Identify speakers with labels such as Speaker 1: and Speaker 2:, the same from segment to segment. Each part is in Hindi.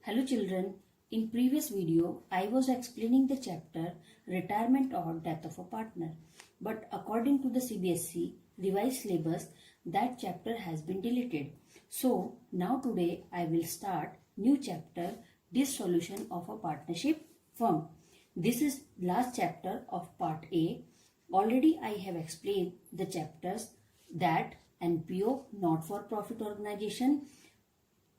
Speaker 1: Hello children, in previous video I was explaining the chapter Retirement or Death of a Partner. But according to the CBSE revised syllabus, that chapter has been deleted. So now today I will start new chapter Dissolution of a Partnership Firm. This is last chapter of part A. Already I have explained the chapters that NPO, not for profit organization,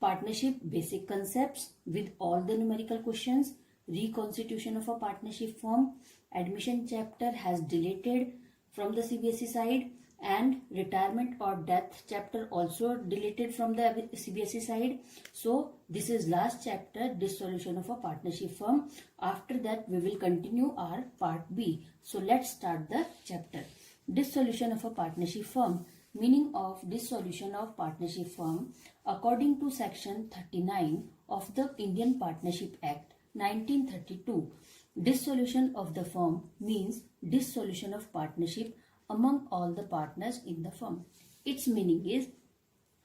Speaker 1: partnership basic concepts with all the numerical questions, reconstitution of a partnership firm, admission chapter has deleted from the CBSE side, and retirement or death chapter also deleted from the CBSE side. So this is last chapter, dissolution of a partnership firm. After that we will continue our part B. So let's start the chapter. Dissolution of a partnership firm. Meaning of dissolution of partnership firm. According to section 39 of the Indian Partnership Act 1932, dissolution of the firm means dissolution of partnership among all the partners in the firm. Its meaning is,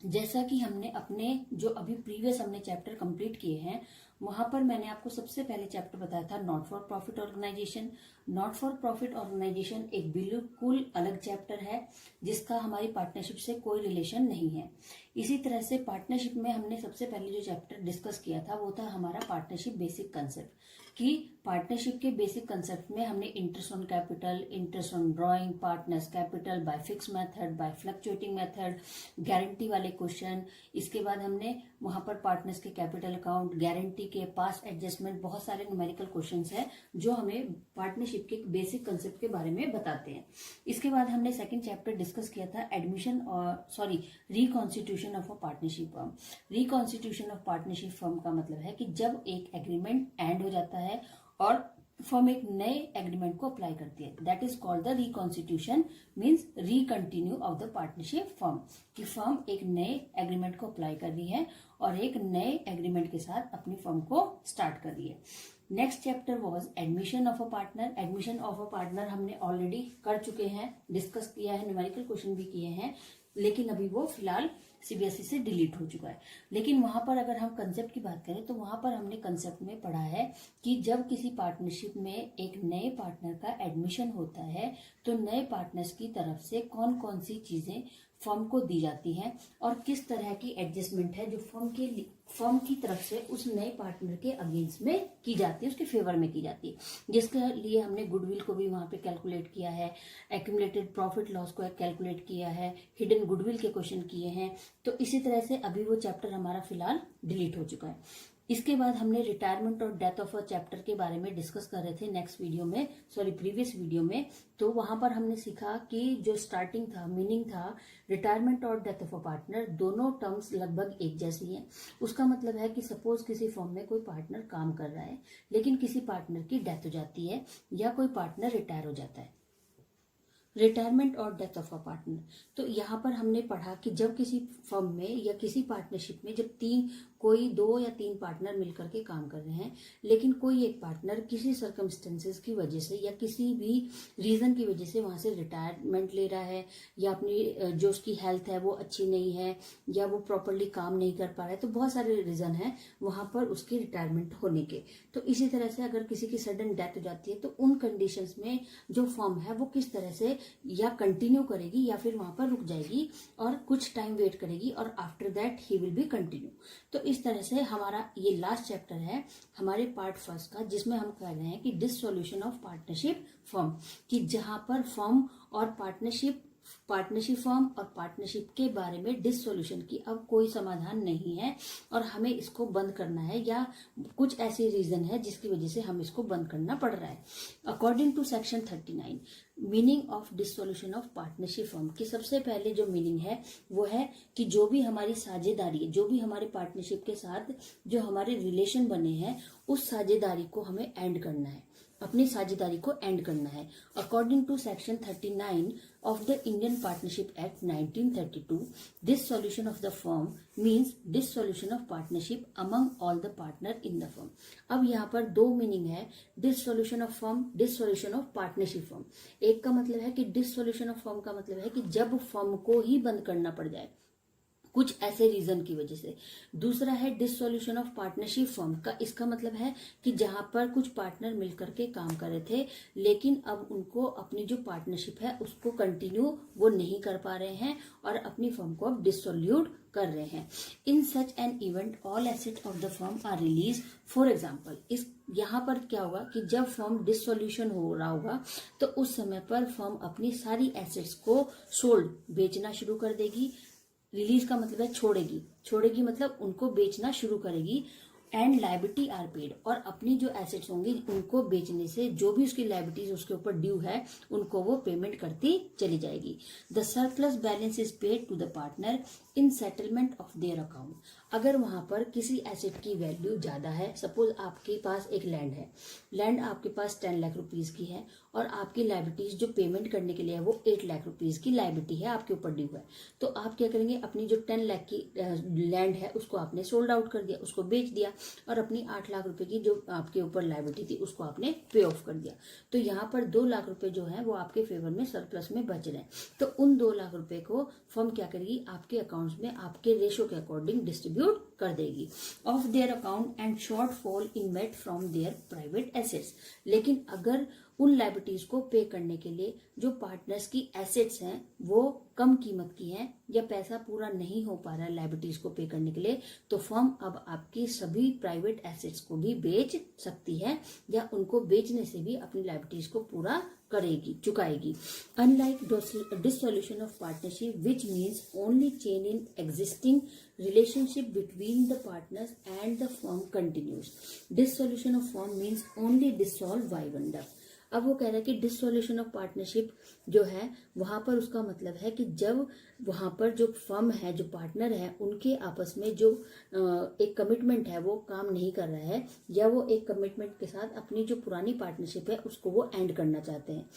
Speaker 1: जैसा कि हमने अपने जो अभी प्रीवियस हमने चैप्टर कंप्लीट किए हैं वहां पर मैंने आपको सबसे पहले चैप्टर बताया था not for profit organisation. Not for profit organisation एक बिल्कुल अलग चैप्टर है जिसका हमारी पार्टनरशिप से कोई रिलेशन नहीं है। इसी तरह से पार्टनरशिप में हमने सबसे पहले जो चैप्टर डिस्कस किया था वो था हमारा पार्टनरशिप बेसिक कंसेप्ट। कि पार्टनरशिप के बेसिक कंसेप्ट में हमने interest on capital, interest on drawing, partners capital, by fix method, by fluctuating method, guarantee वाले क्वेश्चन। इसके बाद हमने वहां पर पार्टनर्स के कैपिटल अकाउंट, गारंटी के पास्ट एडजस्टमेंट, बहुत सारे न्यूमेरिकल क्वेश्चंस हैं जो हमें पार्टनरशिप के बेसिक कंसेप्ट के बारे में बताते हैं। इसके बाद हमने सेकंड चैप्टर डिस्कस किया था एडमिशन और reconstitution of a partnership firm. Reconstitution of partnership firm का मतलब है कि जब एक एग्रीमेंट एंड हो जाता है और फर्म एक नए एग्रीमेंट को अप्लाई करती है, that is called the reconstitution, means recontinue of the partnership firm. कि फर्म एक नए एग्रीमेंट को अप्लाई कर रही है और एक नए एग्रीमेंट के साथ अपनी फर्म को स्टार्ट कर रही है। Next chapter was admission of a partner. Admission of a partner हमने ऑलरेडी कर चुके हैं, डिस्कस किया है, न्यूमेरिकल क्वेश्चन भी किए हैं, लेकिन अभी वो फिलहाल सीबीएसई से डिलीट हो चुका है। लेकिन वहां पर अगर हम कंसेप्ट की बात करें तो वहां पर हमने कंसेप्ट में पढ़ा है कि जब किसी पार्टनरशिप में एक नए पार्टनर का एडमिशन होता है तो नए पार्टनर्स की तरफ से कौन कौन सी चीजें फर्म को दी जाती हैं और किस तरह की एडजस्टमेंट है जो फर्म की तरफ से उस नए पार्टनर के अगेंस्ट में की जाती है, उसके फेवर में की जाती है। जिसके लिए हमने गुडविल को भी वहां पे कैलकुलेट किया है, एक्यूमुलेटेड प्रॉफिट लॉस को कैलकुलेट किया है, हिडन गुडविल के क्वेश्चन किए हैं। तो इसी तरह से अभी वो चैप्टर हमारा फिलहाल डिलीट हो चुका है। इसके बाद हमने रिटायरमेंट और डेथ ऑफ अ चैप्टर के बारे में डिस्कस कर रहे थे प्रीवियस वीडियो में। तो वहां पर हमने सीखा कि जो स्टार्टिंग था, मीनिंग था रिटायरमेंट और डेथ ऑफ अ पार्टनर, दोनों टर्म्स लगभग एक जैसी हैं। उसका मतलब है कि सपोज किसी फर्म में कोई पार्टनर काम कर रहा है लेकिन किसी पार्टनर की डेथ हो जाती है या कोई पार्टनर रिटायर हो जाता है। रिटायरमेंट और डेथ ऑफ अ पार्टनर, तो यहाँ पर हमने पढ़ा कि जब किसी फर्म में या किसी पार्टनरशिप में जब कोई 2 या 3 पार्टनर मिलकर के काम कर रहे हैं लेकिन कोई एक पार्टनर किसी सर्कमस्टेंसेस की वजह से या किसी भी रीजन की वजह से वहां से रिटायरमेंट ले रहा है या अपनी जो उसकी हेल्थ है वो अच्छी नहीं है या वो प्रॉपरली काम नहीं कर पा रहा है, तो बहुत सारे रीजन है वहां पर उसकी रिटायरमेंट होने के। तो इसी तरह से अगर किसी की सडन डेथ हो जाती है तो उन कंडीशंस में जो फर्म है वो किस तरह से या कंटिन्यू करेगी या फिर वहां पर रुक जाएगी और कुछ टाइम वेट करेगी और after that he will be continue. तो इस तरह से हमारा ये लास्ट चैप्टर है हमारे पार्ट फर्स्ट का, जिसमें हम कह रहे हैं कि डिससॉल्यूशन ऑफ पार्टनरशिप फर्म, कि जहां पर फर्म और पार्टनरशिप फर्म और पार्टनरशिप के बारे में डिससॉल्यूशन की अब कोई समाधान नहीं है और हमें इसको बंद करना है या कुछ ऐसी रीजन है जिसकी वजह से हम इसको बंद करना पड़ रहा है। According to section 39 meaning of dissolution of partnership firm की सबसे पहले जो मीनिंग है वो है कि जो भी हमारी साझेदारी है, जो भी हमारे पार्टनरशिप के साथ जो हमारे रिलेशन बने हैं उस साझेदारी को हमें एंड करना है, अपनी साझेदारी को एंड करना है। According to section 39 of the Indian partnership act 1932, dissolution of the firm means dissolution of partnership among all the partner in the firm. अब यहाँ पर 2 मीनिंग है, dissolution of firm, dissolution of partnership firm. एक का मतलब है कि डिससॉल्यूशन ऑफ फर्म का मतलब है कि जब फर्म को ही बंद करना पड़ जाए, कुछ ऐसे रीजन की वजह से। दूसरा है डिसोल्यूशन ऑफ पार्टनरशिप फर्म का। इसका मतलब है कि जहां पर कुछ पार्टनर मिलकर के काम कर रहे थे, लेकिन अब उनको अपनी जो पार्टनरशिप है उसको कंटिन्यू वो नहीं कर पा रहे हैं और अपनी फर्म को अब डिसोल्यूट कर रहे हैं। In such an event all asset of the firm are release. For example, इस यहाँ पर क्या होगा कि जब फर्म डिसोल्यूशन हो रहा होगा तो उस समय पर फर्म अपनी सारी एसेट्स को सोल्ड बेचना शुरू कर देगी। रिलीज का मतलब है छोड़ेगी, छोड़ेगी मतलब उनको बेचना शुरू करेगी। एंड लाइबिलिटी आर पेड, और अपनी जो एसेट्स होंगी उनको बेचने से जो भी उसकी लाइबिलिटीज उसके ऊपर ड्यू है उनको वो पेमेंट करती चली जाएगी। The surplus balance is paid to the partner in settlement of their account. अगर वहां पर किसी एसेट की वैल्यू ज्यादा है, सपोज आपके पास एक लैंड है, लैंड आपके पास 10 लाख रुपीज की है और आपकी लाइबिलिटीज जो पेमेंट करने के लिए है वो 8 लाख रुपीज की लाइबिलिटी है, आपके ऊपर ड्यू है, तो आप क्या करेंगे, अपनी जो 10 लाख की लैंड है उसको आपने सोल्ड आउट कर दिया, उसको बेच दिया और अपनी 8 लाख रुपए की जो आपके ऊपर लाइबिलिटी थी उसको आपने पे ऑफ कर दिया। तो यहाँ पर 2 लाख रुपए जो है वो आपके फेवर में सरप्लस में बच रहे हैं। तो उन 2 लाख रुपए को फर्म क्या करेगी, आपके अकाउंट्स में आपके रेशो के अकॉर्डिंग डिस्ट्रीब्यूट कर देगी of their account and short fall in met from their private assets. लेकिन अगर उन लाइबिलिटीज को पे करने के लिए जो पार्टनर्स की एसेट्स हैं वो कम कीमत की हैं या पैसा पूरा नहीं हो पा रहा है लाइबिलिटीज को पे करने के लिए, तो फर्म अब आपकी सभी प्राइवेट एसेट्स को भी बेच सकती है या उनको बेचने से भी अपनी लाइबिलिटीज को पूरा करेगी, चुकाएगी। Unlike dissolution of partnership which means only change in existing relationship between the partners and the firm continues. Dissolution of firm means only dissolve wind up. अब वो कह रहा है कि डिसोल्यूशन ऑफ पार्टनरशिप जो है वहां पर उसका मतलब है कि जब वहां पर जो फर्म है, जो पार्टनर है, उनके आपस में जो एक कमिटमेंट है वो काम नहीं कर रहा है या वो एक कमिटमेंट के साथ अपनी जो पुरानी पार्टनरशिप है उसको वो एंड करना चाहते हैं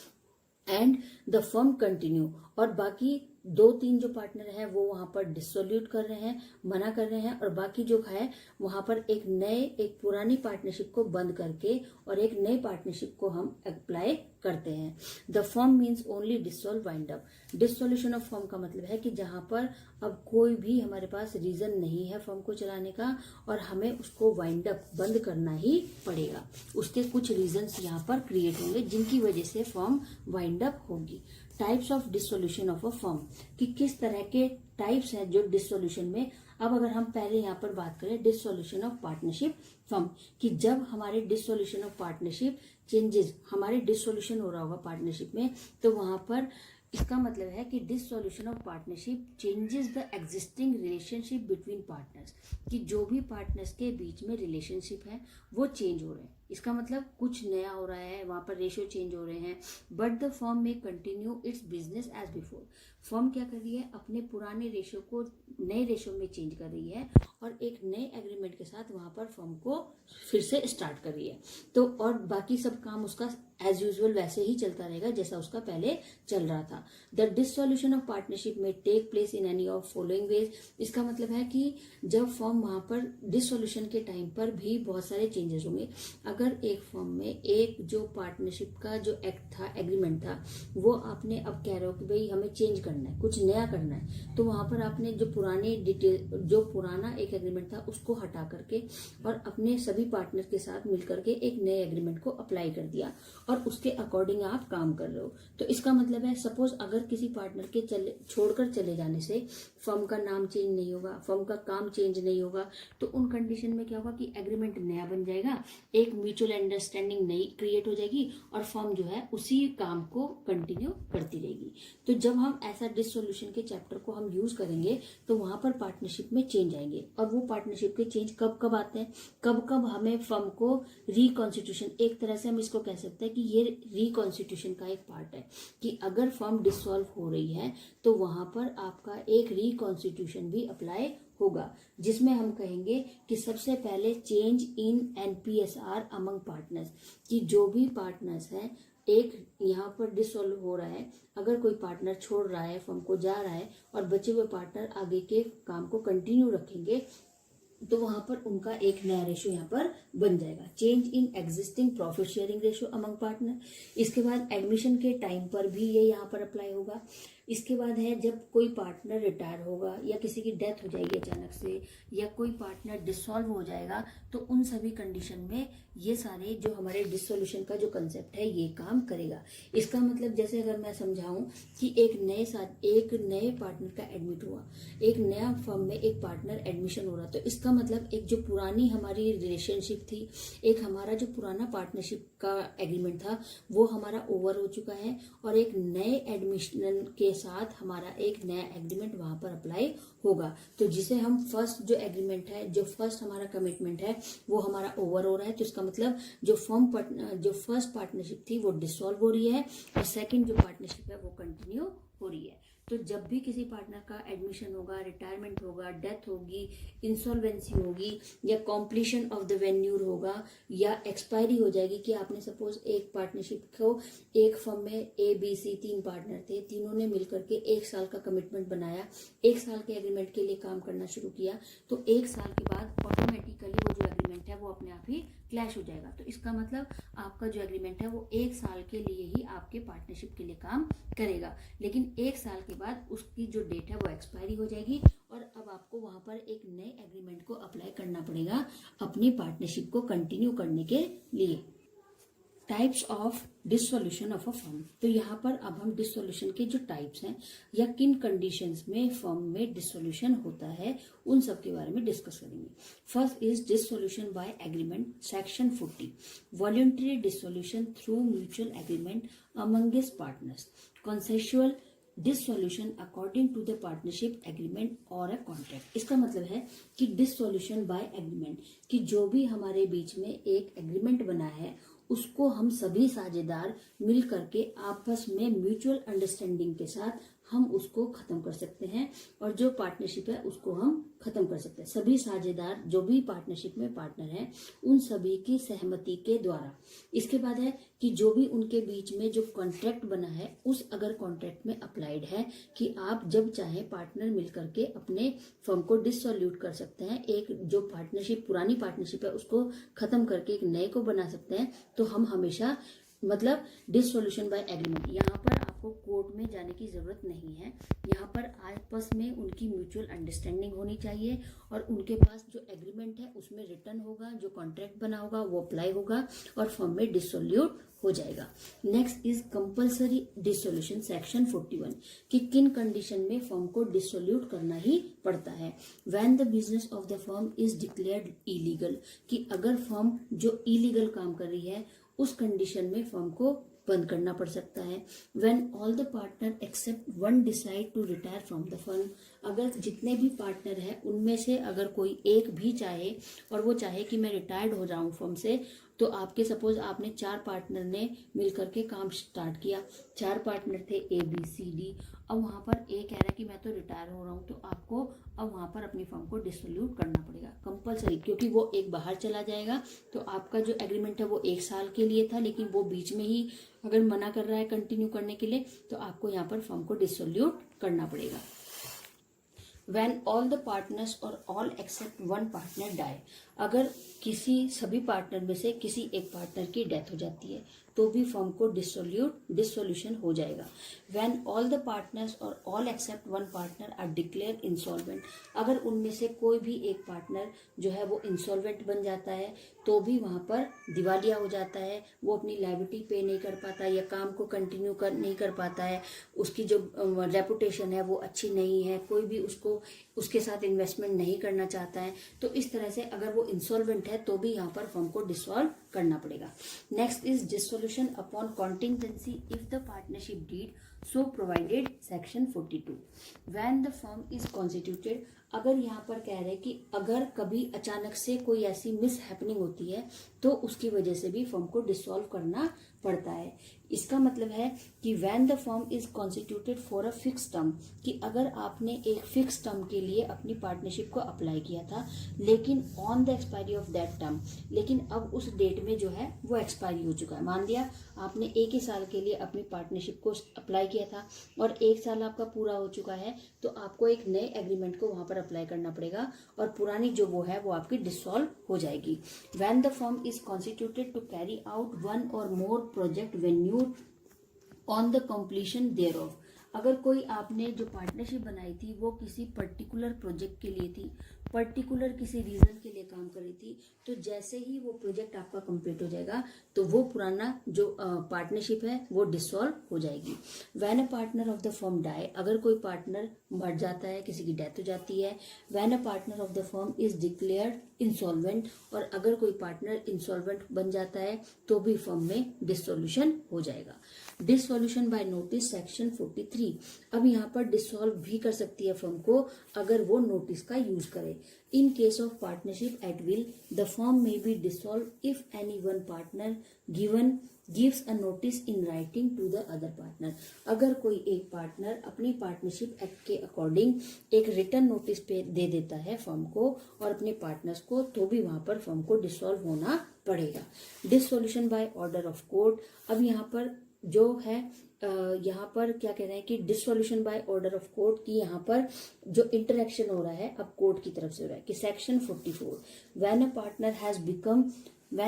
Speaker 1: एंड द फर्म कंटिन्यू, और बाकी 2-3 जो पार्टनर है वो वहां पर डिसोल्यूट कर रहे हैं, मना कर रहे हैं, और बाकी जो है वहां पर एक पुरानी पार्टनरशिप को बंद करके और एक नई पार्टनरशिप को हम अप्लाई करते हैं। The firm means only dissolve wind up. Dissolution of firm का मतलब है कि जहां पर अब कोई भी हमारे पास रीजन नहीं है फर्म को चलाने का और हमें उसको वाइंड अप बंद करना ही पड़ेगा। उसके कुछ रीजंस यहाँ पर क्रिएट होंगे जिनकी वजह से फर्म वाइंड अप होगी। Types of dissolution of a firm, कि किस तरह के टाइप्स हैं जो डिसोल्यूशन में। अब अगर हम पहले यहाँ पर बात करें डिसोल्यूशन ऑफ पार्टनरशिप फर्म, कि जब हमारे डिसोल्यूशन ऑफ पार्टनरशिप चेंजेस, हमारे डिसोल्यूशन हो रहा होगा पार्टनरशिप में, तो वहां पर इसका मतलब है कि dissolution of partnership changes the existing relationship between partners, कि जो भी पार्टनर्स के बीच में रिलेशनशिप है वो चेंज हो रहे हैं। इसका मतलब कुछ नया हो रहा है, वहां पर रेशियो चेंज हो रहे हैं, बट द फर्म में continue its business as before. Firm क्या कर रही है, अपने पुराने रेशियो को नए रेशियो में चेंज कर रही है और एक नए एग्रीमेंट के साथ वहां पर फर्म को फिर से स्टार्ट कर रही है। तो और बाकी सब काम उसका एज यूजुअल वैसे ही चलता रहेगा जैसा उसका पहले चल रहा था। The dissolution of partnership may take place in any of following ways. इसका मतलब है कि जब फर्म वहां पर डिसोल्यूशन के टाइम पर भी बहुत सारे चेंजेस होंगे। अगर एक फर्म में एक जो पार्टनरशिप का जो एक्ट था, एग्रीमेंट था, वो आपने अब कह रहे हो कि भाई हमें चेंज करना है, कुछ नया करना है, तो वहां पर आपने जो पुरानी डिटेल, जो पुराना एक एग्रीमेंट था उसको हटा करके और अपने सभी पार्टनर के साथ मिलकर के एक नए एग्रीमेंट को अप्लाई कर दिया और उसके अकॉर्डिंग आप काम कर रहे हो। तो इसका मतलब है सपोज अगर किसी पार्टनर के छोड़कर चले जाने से फर्म का नाम चेंज नहीं होगा, फर्म का काम चेंज नहीं होगा, तो उन कंडीशन में क्या होगा कि एग्रीमेंट नया बन जाएगा, एक म्यूचुअल अंडरस्टैंडिंग नई क्रिएट हो जाएगी और फर्म जो है उसी काम को कंटिन्यू करती रहेगी। तो जब हम ऐसा डिसोल्यूशन के चैप्टर को हम यूज करेंगे तो वहां पर पार्टनरशिप में चेंज आएंगे, और वो पार्टनरशिप के चेंज कब कब आते हैं, कब कब हमें फर्म को रिकॉन्स्टिट्यूशन, एक तरह से हम इसको कह सकते हैं कि ये रिकॉन्स्टिट्यूशन का एक पार्ट है कि अगर फर्म डिसॉल्व हो रही है तो वहां पर आपका एक रिकॉन्स्टिट्यूशन भी अप्लाई होगा, जिसमें हम कहेंगे कि सबसे पहले चेंज इन एनपीएसआर अमंग पार्टनर्स, कि जो भी पार्टनर्स हैं, एक यहाँ पर डिसॉल्व हो रहा है, अगर कोई पार्टनर छोड़ रहा है, फर्म को जा रहा है और बचे हुए पार्टनर आगे के काम को कंटिन्यू रखेंगे, तो वहां पर उनका एक नया रेशियो यहाँ पर बन जाएगा। Change in existing profit sharing ratio among partner. इसके बाद एडमिशन के टाइम पर भी ये यहाँ पर अप्लाई होगा। इसके बाद है जब कोई पार्टनर रिटायर होगा या किसी की डेथ हो जाएगी अचानक से, या कोई पार्टनर डिसॉल्व हो जाएगा, तो उन सभी कंडीशन में ये सारे जो हमारे डिसोल्यूशन का जो कंसेप्ट है ये काम करेगा। इसका मतलब जैसे अगर मैं समझाऊं कि एक नए पार्टनर का एडमिट हुआ, एक नया फर्म में एक पार्टनर एडमिशन हो रहा, तो इसका मतलब एक जो पुरानी हमारी रिलेशनशिप थी, एक हमारा जो पुराना पार्टनरशिप का एग्रीमेंट था वो हमारा ओवर हो चुका है, और एक नए एडमिशन के साथ हमारा एक नया एग्रीमेंट वहां पर अप्लाई होगा। तो जिसे हम फर्स्ट जो एग्रीमेंट है, जो फर्स्ट हमारा कमिटमेंट है वो हमारा ओवर हो रहा है, तो इसका मतलब जो फर्स्ट पार्टनरशिप थी वो डिसॉल्व हो रही है और सेकंड जो पार्टनरशिप है वो कंटिन्यू हो रही है। तो जब भी किसी पार्टनर का एडमिशन होगा, रिटायरमेंट होगा, डेथ होगी, इंसॉल्वेंसी होगी, या कॉम्प्लीशन ऑफ द वेन्यूर होगा, या एक्सपायरी हो जाएगी कि आपने सपोज एक पार्टनरशिप को, एक फर्म में ABC 3 पार्टनर थे, तीनों ने मिलकर के 1 साल का कमिटमेंट बनाया, 1 साल के एग्रीमेंट के लिए काम करना शुरू किया, तो 1 साल के बाद ऑटोमेटिकली वो जो एग्रीमेंट है वो अपने आप ही क्लैश हो जाएगा। तो इसका मतलब आपका जो एग्रीमेंट है वो 1 साल के लिए ही आपके पार्टनरशिप के लिए काम करेगा, लेकिन 1 साल के बाद उसकी जो डेट है वो एक्सपायरी हो जाएगी और अब आपको वहां पर एक नए एग्रीमेंट को अप्लाई करना पड़ेगा अपनी पार्टनरशिप को कंटिन्यू करने के लिए। Types of dissolution of a firm. तो यहाँ पर अब हम डिसोल्यूशन के जो टाइप्स हैं या किन कंडीशंस में फर्म में डिसोल्यूशन होता है उन सब के बारे में डिस्कस करेंगे। First is dissolution by agreement, section 40, voluntary dissolution through mutual agreement amongst partners, consensual dissolution according to the partnership agreement और अ कॉन्ट्रैक्ट। इसका मतलब है कि डिसोल्यूशन बाय एग्रीमेंट, कि जो भी हमारे बीच में एक एग्रीमेंट बना है उसको हम सभी साझेदार मिल करके आपस में म्यूचुअल अंडरस्टैंडिंग के साथ हम उसको खत्म कर सकते हैं, और जो पार्टनरशिप है उसको हम खत्म कर सकते हैं। सभी साझेदार जो भी पार्टनरशिप में पार्टनर हैं उन सभी की सहमति के द्वारा। इसके बाद है कि जो भी उनके बीच में जो कॉन्ट्रैक्ट बना है उस अगर कॉन्ट्रैक्ट में अप्लाइड है कि आप जब चाहे पार्टनर मिल करके अपने फर्म को डिसोल्यूट कर सकते हैं, एक जो पार्टनरशिप पुरानी पार्टनरशिप है उसको खत्म करके एक नए को बना सकते हैं, तो हम हमेशा मतलब डिसोल्यूशन बाय एग्रीमेंट, यहाँ पर आपको कोर्ट में जाने की जरूरत नहीं है। यहाँ पर आपस में उनकी म्यूचुअल अंडरस्टैंडिंग होनी चाहिए और उनके पास जो एग्रीमेंट है उसमें रिटर्न होगा, जो कॉन्ट्रैक्ट बना होगा वो अप्लाई होगा और फर्म में डिसोल्यूट हो जाएगा। Next is compulsory dissolution, section 41, कि किन कंडीशन में फर्म को डिसोल्यूट करना ही पड़ता है। When the business of the firm is declared illegal, कि अगर फर्म जो इलीगल काम कर रही है उस कंडीशन में फर्म को बंद करना पड़ सकता है। When all the partner except one decide to retire from the firm, अगर जितने भी पार्टनर हैं उनमें से अगर कोई एक भी चाहे और वो चाहे कि मैं रिटायर्ड हो जाऊं फर्म से, तो आपके सपोज आपने 4 पार्टनर ने मिलकर के काम स्टार्ट किया, 4 पार्टनर थे ABCD, अब वहां पर ए कह रहा है कि मैं तो रिटायर हो रहा हूं, तो आपको अब वहां पर अपनी फर्म को डिसोल्यूट करना पड़ेगा कंपलसरी, क्योंकि वो एक बाहर चला जाएगा। तो आपका जो एग्रीमेंट है वो 1 साल के लिए था, लेकिन वो बीच में ही अगर मना कर रहा है कंटिन्यू करने के लिए, तो आपको यहाँ पर फर्म को डिसोल्यूट करना पड़ेगा। When all the partners or all except one partner die, अगर सभी पार्टनर में से किसी एक पार्टनर की डेथ हो जाती है तो भी फर्म को डिसोल्यूशन हो जाएगा। When all the partners or all except one partner are declared insolvent, अगर उनमें से कोई भी एक पार्टनर जो है वो इंसॉल्वेंट बन जाता है तो भी वहां पर दिवालिया हो जाता है, वो अपनी लायबिलिटी पे नहीं कर पाता या काम को कंटिन्यू नहीं कर पाता है, उसकी जो रेपुटेशन है वो अच्छी नहीं है, कोई भी उसके साथ इन्वेस्टमेंट नहीं करना चाहता है, तो इस तरह से अगर वो इंसॉल्वेंट है तो भी यहाँ पर फर्म को डिसॉल्व करना पड़ेगा। Next is dissolution upon contingency if the partnership deed so provided, section 42। When the firm is constituted, अगर यहाँ पर कह रहे हैं कि अगर कभी अचानक से कोई ऐसी मिस हैपनिंग होती है तो उसकी वजह से भी फर्म को डिसॉल्व करना पड़ता है। इसका मतलब है कि when the firm is constituted for a fix term, कि अगर आपने एक फिक्स टर्म के लिए अपनी पार्टनरशिप को अप्लाई किया था, लेकिन on the expiry of that term, लेकिन अब उस डेट में जो है वो एक्सपायरी हो चुका है। मान लिया आपने 1 ही साल के लिए अपनी पार्टनरशिप को अप्लाई किया था और 1 साल आपका पूरा हो चुका है, तो आपको एक नए एग्रीमेंट को वहां पर अप्लाई करना पड़ेगा और पुरानी जो वो है वो आपकी डिसॉल्व हो जाएगी। When the firm is constituted to carry out one or more project venue on the completion thereof, अगर कोई आपने जो पार्टनरशिप बनाई थी वो किसी पर्टिकुलर प्रोजेक्ट के लिए थी, पर्टिकुलर किसी रीजन के लिए काम कर रही थी, तो जैसे ही वो प्रोजेक्ट आपका कंप्लीट हो जाएगा तो वो पुराना जो पार्टनरशिप है वो डिसॉल्व हो जाएगी। When a partner of the firm die, अगर कोई पार्टनर मर जाता है, किसी की डेथ हो जाती है। When a partner of the firm is declared insolvent, और अगर कोई पार्टनर इंसॉल्वेंट बन जाता है तो भी फर्म में डिसोल्यूशन हो जाएगा। डिसोल्यूशन बाय नोटिस सेक्शन 43, अब यहाँ पर डिसॉल्व भी कर सकती है फर्म को अगर वो नोटिस का यूज करे। In case of partnership at will the firm may be dissolve if any one partner gives a notice in writing to the other partner, अगर कोई एक पार्टनर अपनी पार्टनरशिप एक्ट के अकॉर्डिंग एक रिटर्न नोटिस पे दे देता है फर्म को और अपने पार्टनर्स को, तो भी वहां पर फर्म को डिसॉल्व होना पड़ेगा। Dissolution by order of court, अब यहाँ पर जो है यहाँ पर क्या कह रहे हैं कि dissolution by order of court की यहाँ पर जो इंटरेक्शन हो रहा है अब कोर्ट की तरफ से हो रहा है कि section 44, when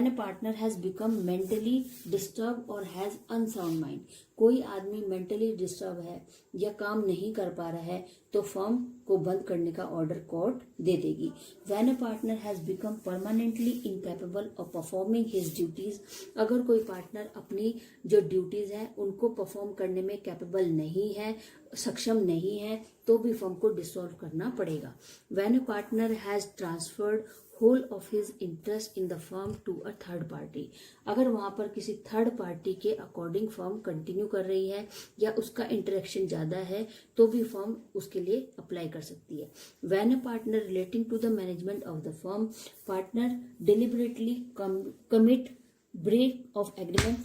Speaker 1: a partner has become mentally disturbed or has unsound mind, कोई आदमी मेंटली डिस्टर्ब है या काम नहीं कर पा रहा है तो फर्म को बंद करने का ऑर्डर कोर्ट दे देगी। When a partner has become permanently incapable of performing his duties, अगर कोई पार्टनर अपनी जो ड्यूटीज है उनको परफॉर्म करने में कैपेबल नहीं है, सक्षम नहीं है, तो भी फर्म को डिसॉल्व करना पड़ेगा। When a partner has transferred whole of his interest in the firm to a third party, अगर वहां पर किसी थर्ड पार्टी के अकॉर्डिंग फर्म कंटिन्यू कर रही है या उसका इंटरेक्शन ज्यादा है तो भी फर्म उसके लिए अप्लाई कर सकती है। When a partner relating to the management of the firm, partner deliberately commit break of agreement,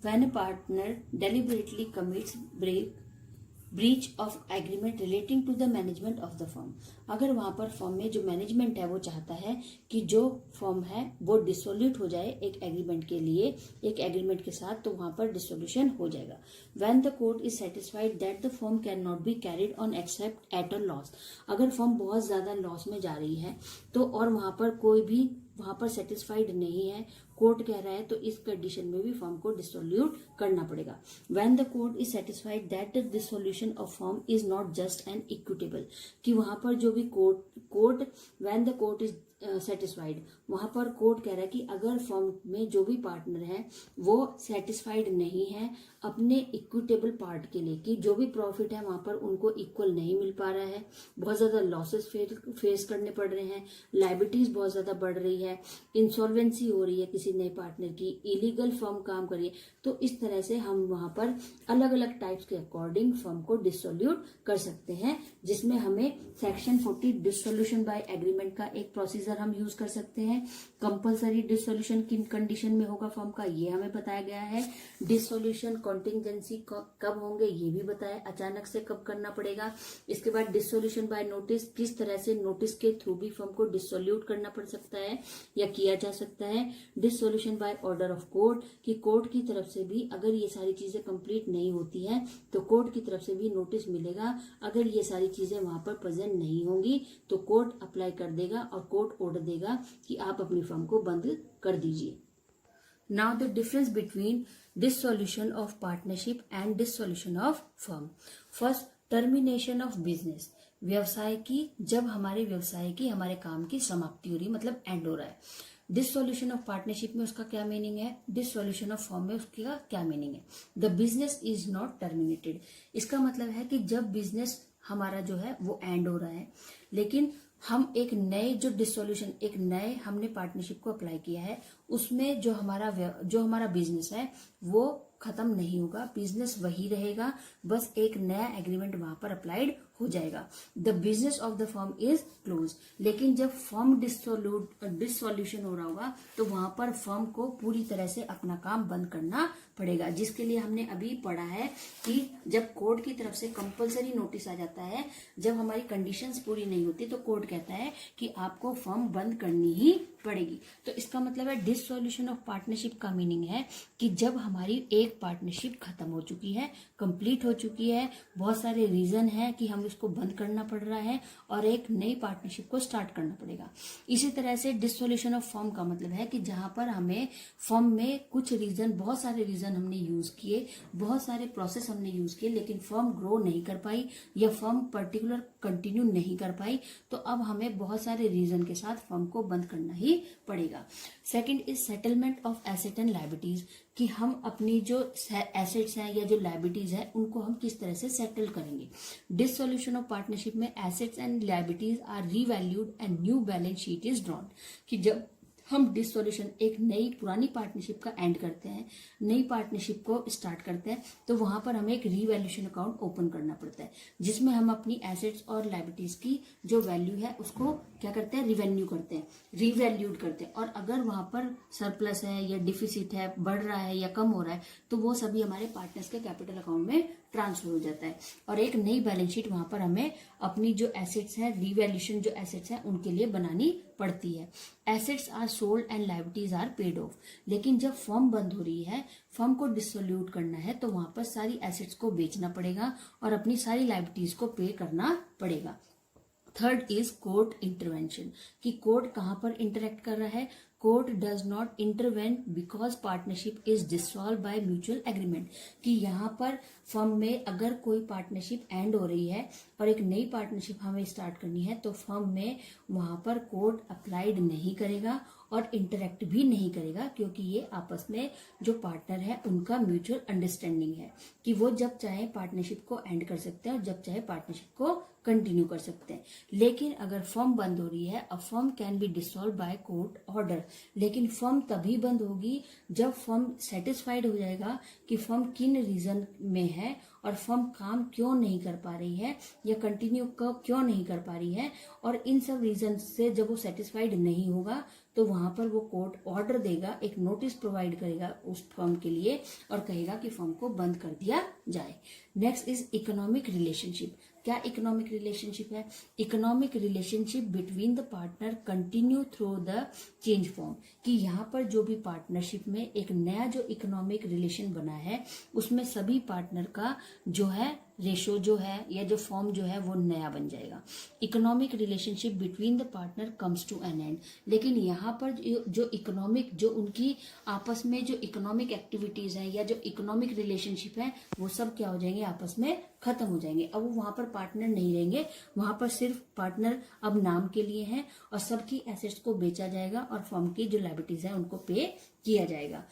Speaker 1: when a partner deliberately commits breach of agreement relating to the management of the firm, अगर वहां पर फर्म में जो मैनेजमेंट है वो चाहता है कि जो फर्म है वो डिसोल्यूट हो जाए एक एग्रीमेंट के लिए, एक एग्रीमेंट के साथ, तो वहां पर डिसोल्यूशन हो जाएगा। When the court is satisfied that the firm can not be carried on accept at a loss, अगर फर्म बहुत ज्यादा लॉस में जा रही है तो और वहां पर कोई भी वहां पर सेटिस्फाइड नहीं है, कोर्ट कह रहा है, तो इस कंडीशन में भी फर्म को डिसोल्यूट करना पड़ेगा। When the court is satisfied that the dissolution of firm is not just and equitable, कि वहां पर जो भी court when the court is satisfied, वहां पर कोर्ट कह रहा है कि अगर फर्म में जो भी पार्टनर है वो सेटिस्फाइड नहीं है अपने इक्विटेबल पार्ट के लिए, कि जो भी प्रॉफिट है वहां पर उनको इक्वल नहीं मिल पा रहा है, बहुत ज्यादा लॉसेस फेस करने पड़ रहे हैं, लायबिलिटीज बहुत ज्यादा बढ़ रही है, इंसॉल्वेंसी हो रही है किसी नए पार्टनर की, इलीगल फर्म काम कर रही है, तो इस तरह से हम वहां पर अलग अलग टाइप्स के अकॉर्डिंग फर्म को डिसोल्यूट कर सकते हैं, जिसमें हमें सेक्शन 40 डिसोल्यूशन बाय एग्रीमेंट का एक प्रोसीजर हम यूज कर सकते हैं। कंपलसरी डिसोल्यूशन किन कंडीशन में होगा फर्म का, ये हमें बताया गया है। डिसोल्यूशन कॉन्टिंजेंसी कब होंगे ये भी बताया, अचानक से कब करना पड़ेगा। इसके बाद डिसोल्यूशन बाय नोटिस, किस तरह से नोटिस के थ्रू भी फर्म को डिसोल्यूट करना पड़ सकता है या किया जा सकता है। Dissolution by order of court, कि कोर्ट की तरफ से भी अगर ये सारी चीजें कंप्लीट नहीं होती है तो कोर्ट की तरफ से भी नोटिस मिलेगा, अगर ये सारी चीजें वहां पर प्रेजेंट नहीं होंगी तो कोर्ट अप्लाई कर देगा और कोर्ट ऑर्डर देगा कि आप अपनी फर्म को बंद कर दीजिए। Now the difference between dissolution of partnership and dissolution of firm. First, termination of business, व्यवसाय की, जब हमारे व्यवसाय की, हमारे काम की समाप्ति हो रही, मतलब एंड हो रहा है। डिसोल्यूशन ऑफ पार्टनरशिप में उसका क्या मीनिंग है, डिसोल्यूशन ऑफ फर्म में उसका क्या मीनिंग है। The business is not terminated, इसका मतलब है कि जब बिजनेस हमारा जो है वो एंड हो रहा है, लेकिन हम एक नए जो डिसोल्यूशन, एक नए हमने पार्टनरशिप को अप्लाई किया है, उसमें जो हमारा बिजनेस है वो खत्म नहीं होगा, बिजनेस वही रहेगा, बस एक नया एग्रीमेंट वहां पर अप्लाइड हो जाएगा। The business of the firm is close, लेकिन जब फर्म डिसोल्यूशन हो रहा होगा तो वहां पर फर्म को पूरी तरह से अपना काम बंद करना पड़ेगा, जिसके लिए हमने अभी पढ़ा है कि जब कोर्ट की तरफ से कंपलसरी नोटिस आ जाता है, जब हमारी कंडीशंस पूरी नहीं होती तो कोर्ट कहता है कि आपको फर्म बंद करनी ही पड़ेगी। तो इसका मतलब है डिससॉल्यूशन ऑफ पार्टनरशिप का मीनिंग है कि जब हमारी एक पार्टनरशिप खत्म हो चुकी है, कंप्लीट हो चुकी है, बहुत सारे रीजन है कि हम इसको बंद करना पड़ रहा है और एक नई पार्टनरशिप को स्टार्ट करना पड़ेगा। इसी तरह से डिससॉल्यूशन ऑफ फर्म का मतलब है कि जहां पर हमें फर्म में कुछ रीजन, बहुत सारे रीजन हमने यूज किए, बहुत सारे प्रोसेस हमने यूज किए, लेकिन फर्म ग्रो नहीं कर पाई या फर्म पर्टिकुलर कंटिन्यू नहीं कर पाई, तो अब हमें बहुत सारे रीजन के साथ फर्म को बंद करना ही पड़ेगा। Second is settlement of asset and liabilities, कि हम अपनी जो एसेट्स हैं या जो लायबिलिटीज है उनको हम किस तरह से सेटल करेंगे। डिससॉल्यूशन ऑफ पार्टनरशिप में assets and liabilities are revalued and new balance sheet is drawn, कि जब हम डिससॉल्यूशन, एक नई पुरानी पार्टनरशिप का एंड करते हैं, नई पार्टनरशिप को स्टार्ट करते हैं, तो वहां पर हमें एक रीवैल्यूएशन अकाउंट ओपन करना पड़ता है जिसमें हम अपनी एसेट्स और लायबिलिटीज की जो वैल्यू है उसको क्या करते हैं, रिवेन्यू करते हैं, रीवैल्यूड करते हैं। और अगर वहां पर सरप्लस है या डिफिसिट है, बढ़ रहा है या कम हो रहा है, तो वो सभी हमारे पार्टनर्स के कैपिटल अकाउंट में ट्रांसफर हो जाता है और एक नई बैलेंस शीट वहां पर हमें अपनी जो एसेट्स है, रीवैल्यूएशन जो एसेट्स है उनके लिए बनानी पड़ती है। Assets are sold and liabilities are paid off, लेकिन जब फर्म बंद हो रही है, फर्म को डिसोल्यूट करना है, तो वहां पर सारी एसेट्स को बेचना पड़ेगा और अपनी सारी लायबिलिटीज को पे करना पड़ेगा। थर्ड इज कोर्ट इंटरवेंशन, कि कोर्ट कहां पर इंटरेक्ट कर रहा है। Court does not intervene because partnership is dissolve by mutual agreement, कि यहाँ पर फर्म में अगर कोई पार्टनरशिप एंड हो रही है और एक नई पार्टनरशिप हमें स्टार्ट करनी है, तो फर्म में वहां पर कोर्ट अप्लाइड नहीं करेगा और इंटरेक्ट भी नहीं करेगा, क्योंकि ये आपस में जो पार्टनर है उनका म्यूचुअल अंडरस्टैंडिंग है कि वो जब चाहे पार्टनरशिप को एंड कर सकते हैं और जब चाहे पार्टनरशिप को कंटिन्यू कर सकते हैं। लेकिन अगर फर्म बंद हो रही है, a firm can be dissolve by court order, लेकिन फर्म तभी बंद होगी जब फर्म सेटिस्फाइड हो जाएगा कि फर्म किन रीजन में है और फर्म काम क्यों नहीं कर पा रही है या कंटिन्यू क्यों नहीं कर पा रही है, और इन सब रीजन से जब वो सेटिस्फाइड नहीं होगा तो वहां पर वो कोर्ट ऑर्डर देगा, एक नोटिस प्रोवाइड करेगा उस फर्म के लिए और कहेगा कि फर्म को बंद कर दिया जाए। Next is economic relationship. क्या इकोनॉमिक रिलेशनशिप है? Economic relationship between the partner continue through the change form, कि यहाँ पर जो भी पार्टनरशिप में एक नया जो इकोनॉमिक रिलेशन बना है उसमें सभी पार्टनर का जो है रेशो जो है या जो फॉर्म जो है वो नया बन जाएगा। Economic relationship between the partner comes to an end, लेकिन यहाँ पर जो इकोनॉमिक, जो उनकी आपस में जो इकोनॉमिक एक्टिविटीज है या जो इकोनॉमिक रिलेशनशिप है वो सब क्या हो जाएंगे, आपस में खत्म हो जाएंगे। अब वो वहां पर पार्टनर नहीं रहेंगे, वहां पर सिर्फ पार्टनर अब नाम के लिए हैं और सबकी एसेट्स को बेचा जाएगा और फर्म की जो लायबिलिटीज है उनको पे किया जाएगा।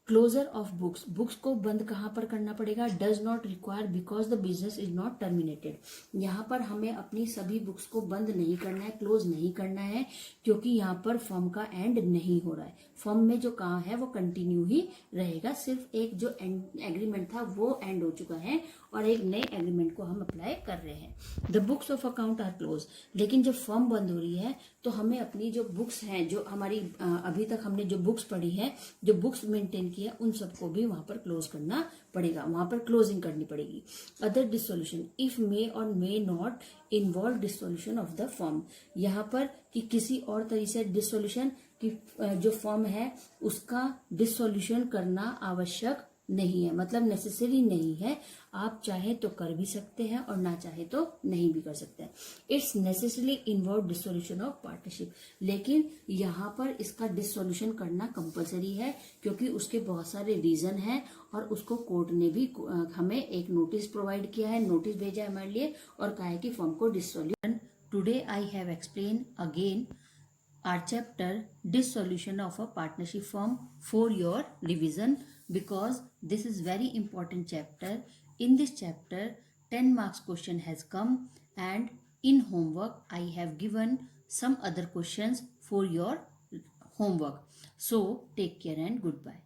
Speaker 1: क्लोजर ऑफ बुक्स, बुक्स को बंद कहां पर करना पड़ेगा? Does not require because the business is not terminated, यहाँ पर हमें अपनी सभी बुक्स को बंद नहीं करना है, क्लोज नहीं करना है, क्योंकि यहाँ पर फर्म का एंड नहीं हो रहा है। फर्म में जो काम है वो कंटिन्यू ही रहेगा, सिर्फ एक जो एग्रीमेंट था वो एंड हो चुका है और एक नए एग्रीमेंट को हम अप्लाई कर रहे हैं। The books of account are close, लेकिन जब फर्म बंद हो रही है तो हमें अपनी जो बुक्स हैं, जो हमारी अभी तक हमने जो बुक्स पढ़ी है, जो बुक्स मेंटेन की है, उन सबको भी वहां पर क्लोज करना पड़ेगा, वहां पर क्लोजिंग करनी पड़ेगी। अदर डिसोल्यूशन इफ मे और may not involve dissolution of the firm, यहाँ पर कि किसी और तरीके से डिसोल्यूशन की जो फर्म है उसका डिसोल्यूशन करना आवश्यक नहीं है, मतलब नेसेसरी नहीं है। आप चाहे तो कर भी सकते हैं और ना चाहे तो नहीं भी कर सकते हैं। It's necessarily involve dissolution of partnership, लेकिन यहाँ पर इसका डिसोल्यूशन करना कंपलसरी है क्योंकि उसके बहुत सारे रीजन हैं और उसको कोर्ट ने भी हमें एक नोटिस प्रोवाइड किया है, नोटिस भेजा है हमारे लिए और कहा है कि फर्म को dissolution. Today I have explain again our chapter dissolution of a partnership firm for your revision, because this is very important chapter. In this chapter 10 marks question has come and in homework I have given some other questions for your homework. So take care and goodbye.